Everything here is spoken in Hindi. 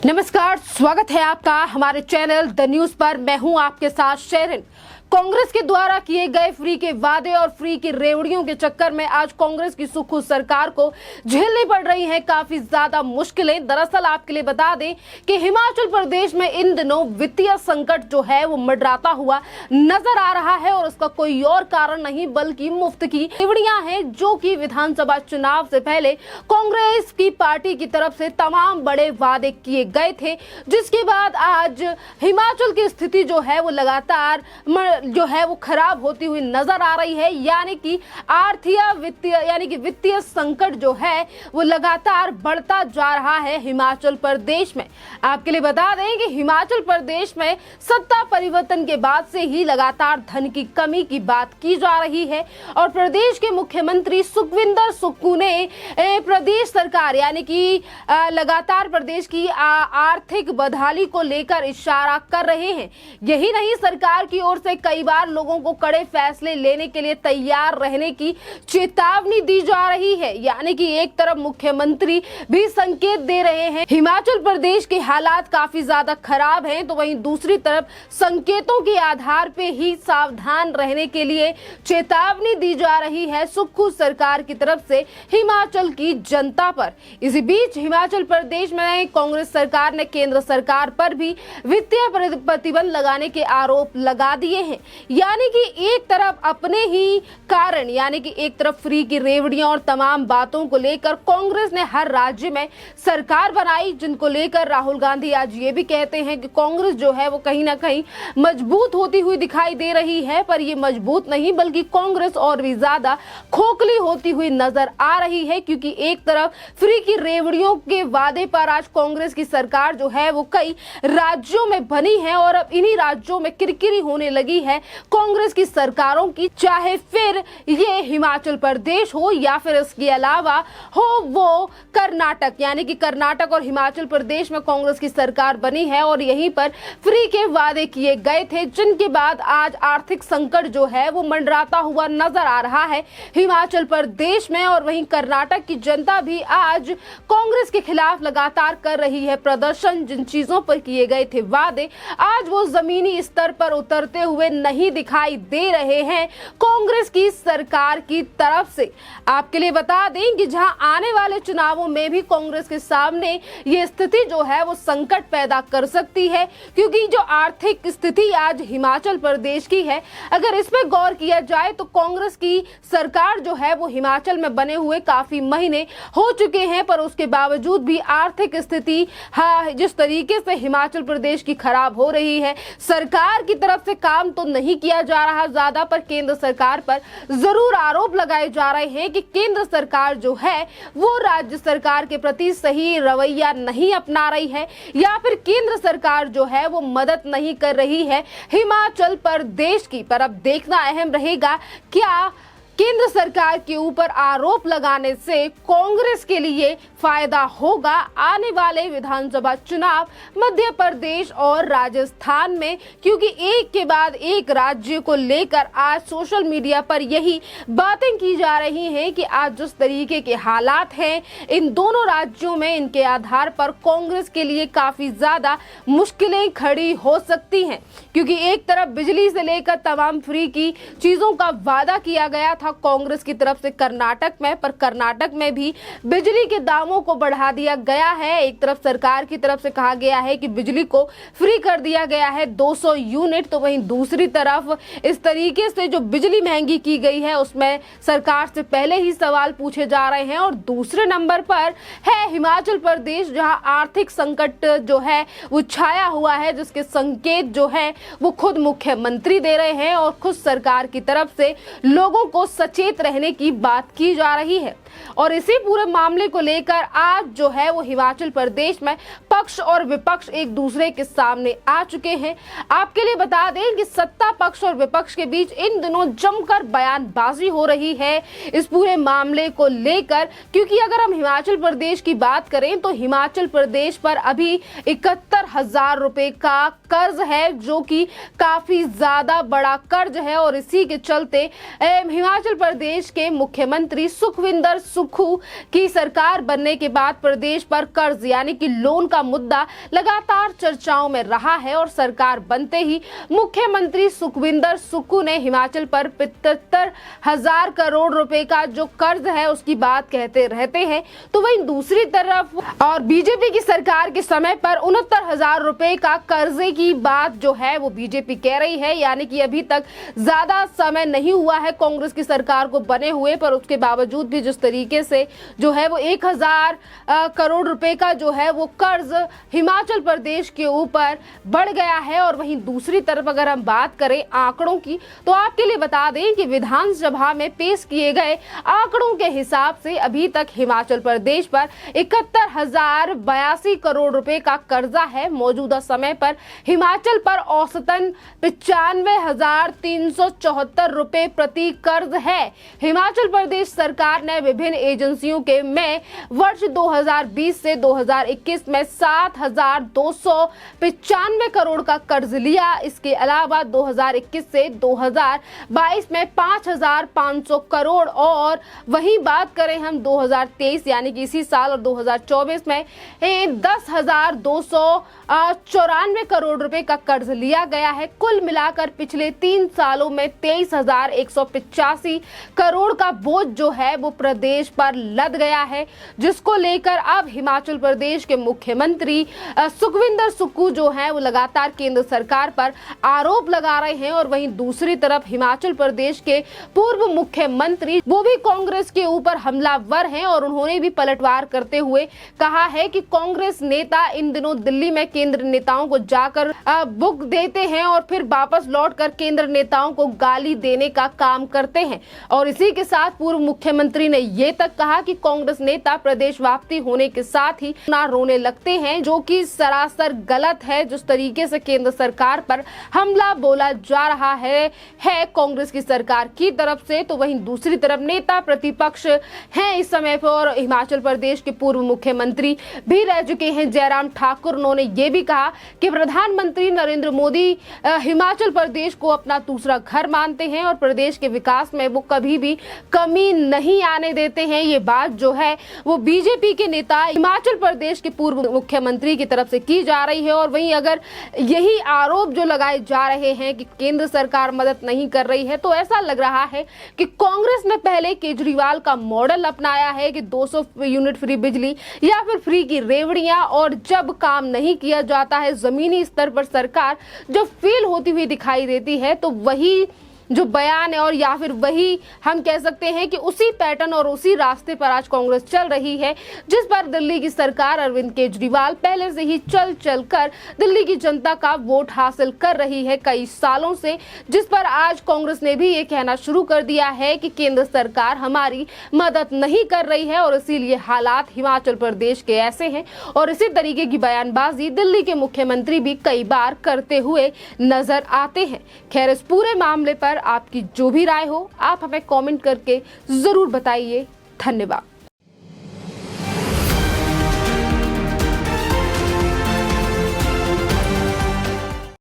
नमस्कार, स्वागत है आपका हमारे चैनल द न्यूज पर। मैं हूं आपके साथ शेरिन। कांग्रेस के द्वारा किए गए फ्री के वादे और फ्री की रेवड़ियों के चक्कर में आज कांग्रेस की सुखू सरकार को झेलनी पड़ रही हैं काफी ज्यादा मुश्किलें। दरअसल आपके लिए बता दें कि हिमाचल प्रदेश में इन दिनों वित्तीय संकट जो है वो मंडराता हुआ नजर आ रहा है और उसका कोई और कारण नहीं बल्कि मुफ्त की रेवड़ियां हैं जो कि विधानसभा चुनाव से पहले कांग्रेस की पार्टी की तरफ से तमाम बड़े वादे किए गए थे, जिसके बाद आज हिमाचल की स्थिति जो है वो लगातार जो है वो खराब होती हुई नजर आ रही है। यानी कि वित्तीय संकट जो है वो लगातार बढ़ता जा रहा है हिमाचल प्रदेश में। आपके लिए बता दें कि हिमाचल प्रदेश में सत्ता परिवर्तन के बाद से ही लगातार धन की कमी की बात की जा रही है और प्रदेश के मुख्यमंत्री सुखविंदर सुक्खू ने प्रदेश सरकार यानी कि लगातार प्रदेश की आर्थिक बदहाली को लेकर इशारा कर रहे हैं। यही नहीं, सरकार की ओर से कई बार लोगों को कड़े फैसले लेने के लिए तैयार रहने की चेतावनी दी जा रही है। यानी कि एक तरफ मुख्यमंत्री भी संकेत दे रहे हैं हिमाचल प्रदेश के हालात काफी ज्यादा खराब हैं, तो वहीं दूसरी तरफ संकेतों के आधार पे ही सावधान रहने के लिए चेतावनी दी जा रही है सुक्खू सरकार की तरफ से हिमाचल की जनता पर। इसी बीच हिमाचल प्रदेश में कांग्रेस सरकार ने केंद्र सरकार पर भी वित्तीय प्रतिबंध लगाने के आरोप लगा दिए हैं। यानी कि एक तरफ अपने ही कारण यानी कि एक तरफ फ्री की रेवड़ियां और तमाम बातों को लेकर कांग्रेस ने हर राज्य में सरकार बनाई, जिनको लेकर राहुल गांधी आज ये भी कहते हैं कि कांग्रेस जो है वो कहीं ना कहीं मजबूत होती हुई दिखाई दे रही है, पर ये मजबूत नहीं बल्कि कांग्रेस और भी ज्यादा खोखली होती हुई नजर आ रही है। क्योंकि एक तरफ फ्री की रेवड़ियों के वादे पर आज कांग्रेस की सरकार जो है वो कई राज्यों में बनी है और अब इन्हीं राज्यों में किरकिरी होने लगी है कांग्रेस की सरकारों की, चाहे फिर ये हिमाचल प्रदेश हो या फिर इसके अलावा हो वो कर्नाटक। यानी कि कर्नाटक और हिमाचल प्रदेश में कांग्रेस की सरकार बनी है और यहीं पर फ्री के वादे किए गए थे, जिनके बाद आज आर्थिक संकट जो है वो मंडराता हुआ नजर आ रहा है हिमाचल प्रदेश में। और वहीं कर्नाटक की जनता भी आज कांग्रेस के खिलाफ लगातार कर रही है प्रदर्शन। जिन चीजों पर किए गए थे वादे आज वो जमीनी स्तर पर उतरते हुए नहीं दिखाई दे रहे हैं कांग्रेस की सरकार की तरफ से। आपके लिए बता दें कि जहां आने वाले चुनावों में भी कांग्रेस के सामने ये स्थिति जो है वो संकट पैदा कर सकती है, क्योंकि जो आर्थिक स्थिति आज हिमाचल प्रदेश की है, अगर इस पे गौर किया जाए तो कांग्रेस की सरकार जो है वो हिमाचल में बने हुए काफी महीने हो चुके हैं, पर उसके बावजूद भी आर्थिक स्थिति जिस तरीके से हिमाचल प्रदेश की खराब हो रही है, सरकार की तरफ से काम तो नहीं किया जा रहा ज्यादा, पर केंद्र सरकार पर जरूर आरोप लगाए जा रहे हैं कि केंद्र सरकार जो है वो राज्य सरकार के प्रति सही रवैया नहीं अपना रही है या फिर केंद्र सरकार जो है वो मदद नहीं कर रही है हिमाचल प्रदेश की। पर अब देखना अहम रहेगा क्या केंद्र सरकार के ऊपर आरोप लगाने से कांग्रेस के लिए फायदा होगा आने वाले विधानसभा चुनाव मध्य प्रदेश और राजस्थान में, क्योंकि एक के बाद एक राज्य को लेकर आज सोशल मीडिया पर यही बातें की जा रही हैं कि आज जिस तरीके के हालात हैं इन दोनों राज्यों में, इनके आधार पर कांग्रेस के लिए काफी ज्यादा मुश्किलें खड़ी हो सकती हैं। क्योंकि एक तरफ बिजली से लेकर तमाम फ्री की चीजों का वादा किया गया था कांग्रेस की तरफ से कर्नाटक में, पर कर्नाटक में भी बिजली के दामों को बढ़ा दिया गया है। एक तरफ सरकार की तरफ से कहा गया है कि बिजली को फ्री कर दिया गया है 200 यूनिट, तो वहीं दूसरी तरफ इस तरीके से जो बिजली महंगी की गई है उसमें सरकार से पहले ही सवाल पूछे जा रहे हैं। और दूसरे नंबर पर है हिमाचल प्रदेश, जहां आर्थिक संकट जो है वो छाया हुआ है, जिसके संकेत जो है वो खुद मुख्यमंत्री दे रहे हैं और खुद सरकार की तरफ से लोगों को सचेत रहने की बात की जा रही है। और इसी पूरे मामले को लेकर आज जो है वो हिमाचल प्रदेश में पक्ष और विपक्ष एक दूसरे के सामने आ चुके हैं। आपके लिए बता दें कि सत्ता पक्ष और विपक्ष के बीच इन दिनों जमकर बयानबाजी हो रही है इस पूरे मामले को लेकर, क्योंकि अगर हम हिमाचल प्रदेश की बात करें तो हिमाचल प्रदेश पर अभी 71,000 रुपए का कर्ज है, जो कि काफी ज्यादा बड़ा कर्ज है। और इसी के चलते हिमाचल प्रदेश के मुख्यमंत्री सुखविंदर सुक्खू की सरकार बनने के बाद प्रदेश पर कर्ज यानी कि लोन का मुद्दा लगातार चर्चाओं में रहा है और सरकार बनते ही मुख्यमंत्री सुखविंदर सुक्खू ने हिमाचल पर 75,000 करोड़ रुपए का जो कर्ज है उसकी बात कहते रहते हैं। तो वहीं दूसरी तरफ और बीजेपी की सरकार के समय पर 69,000 रुपए का कर्जे की बात जो है वो बीजेपी कह रही है, यानी कि अभी तक ज्यादा समय नहीं हुआ है कांग्रेस की सरकार को बने हुए, पर उसके बावजूद भी जिस तरीके से जो है वो 1,000 करोड़ रुपए का जो है वो कर्ज हिमाचल प्रदेश के ऊपर बढ़ गया है। और वहीं दूसरी तरफ अगर हम बात करें आंकड़ों की, तो आपके लिए बता दें कि विधानसभा में पेश किए गए आंकड़ों के हिसाब से अभी तक हिमाचल प्रदेश पर 71,082 करोड़ रुपए का कर्जा है। मौजूदा समय पर हिमाचल पर औसतन 95,374 रुपए प्रति कर्ज है। हिमाचल प्रदेश सरकार ने विभिन्न एजेंसियों के में वर्ष 2020 से 2021 में 7,295 करोड़ का कर्ज लिया। इसके अलावा 2021 से 2022 में 5,500 करोड़ और वहीं बात करें हम 2023 यानी कि इसी साल और 2024 में 10,294 करोड़ रुपए का कर्ज लिया गया है। कुल मिलाकर पिछले 3 सालों में 23,185 करोड़ का बोझ जो है वो प्रदेश पर लद गया है, जिसको लेकर अब हिमाचल प्रदेश के मुख्यमंत्री सुखविंदर सुक्खू जो है वो लगातार केंद्र सरकार पर आरोप लगा रहे हैं। और वहीं दूसरी तरफ हिमाचल प्रदेश के पूर्व मुख्यमंत्री वो भी कांग्रेस के ऊपर हमलावर हैं और उन्होंने भी पलटवार करते हुए कहा है कि कांग्रेस नेता इन दिनों दिल्ली में केंद्र नेताओं को जाकर बुक देते हैं और फिर वापस लौटकर केंद्र नेताओं को गाली देने का काम करते हैं। और इसी के साथ पूर्व मुख्यमंत्री ने ये तक कहा कि कांग्रेस नेता प्रदेश वापसी होने के साथ ही ना रोने लगते हैं, जो कि सरासर गलत है। जिस तरीके से केंद्र सरकार पर हमला बोला जा रहा है कांग्रेस की सरकार की तरफ से, तो वहीं दूसरी तरफ नेता प्रतिपक्ष हैं इस समय पर और हिमाचल प्रदेश के पूर्व मुख्यमंत्री भी रह चुके हैं जयराम ठाकुर। उन्होंने ये भी कहा कि प्रधानमंत्री नरेंद्र मोदी हिमाचल प्रदेश को अपना दूसरा घर मानते हैं और प्रदेश के विकास में वो कभी भी कमी नहीं आने देते हैं। ये बात जो है वो बीजेपी के नेता हिमाचल प्रदेश के पूर्व मुख्यमंत्री की तरफ से की जा रही है। और वहीं अगर यही आरोप जो लगाए जा रहे हैं कि केंद्र सरकार मदद नहीं कर रही है, तो ऐसा लग रहा है कि कांग्रेस ने पहले केजरीवाल का मॉडल अपनाया है कि 200 यूनिट फ्री बिजली या फिर फ्री की रेवड़ियां, और जब काम नहीं किया जाता है जमीनी स्तर पर सरकार जब फेल होती हुई दिखाई देती है, तो वही जो बयान है और या फिर वही हम कह सकते हैं कि उसी पैटर्न और उसी रास्ते पर आज कांग्रेस चल रही है, जिस पर दिल्ली की सरकार अरविंद केजरीवाल पहले से ही चल कर दिल्ली की जनता का वोट हासिल कर रही है कई सालों से, जिस पर आज कांग्रेस ने भी ये कहना शुरू कर दिया है कि केंद्र सरकार हमारी मदद नहीं कर रही है और इसीलिए हालात हिमाचल प्रदेश के ऐसे हैं। और इसी तरीके की बयानबाजी दिल्ली के मुख्यमंत्री भी कई बार करते हुए नजर आते हैं। खैर, इस पूरे मामले पर आपकी जो भी राय हो आप हमें कमेंट करके जरूर बताइए। धन्यवाद।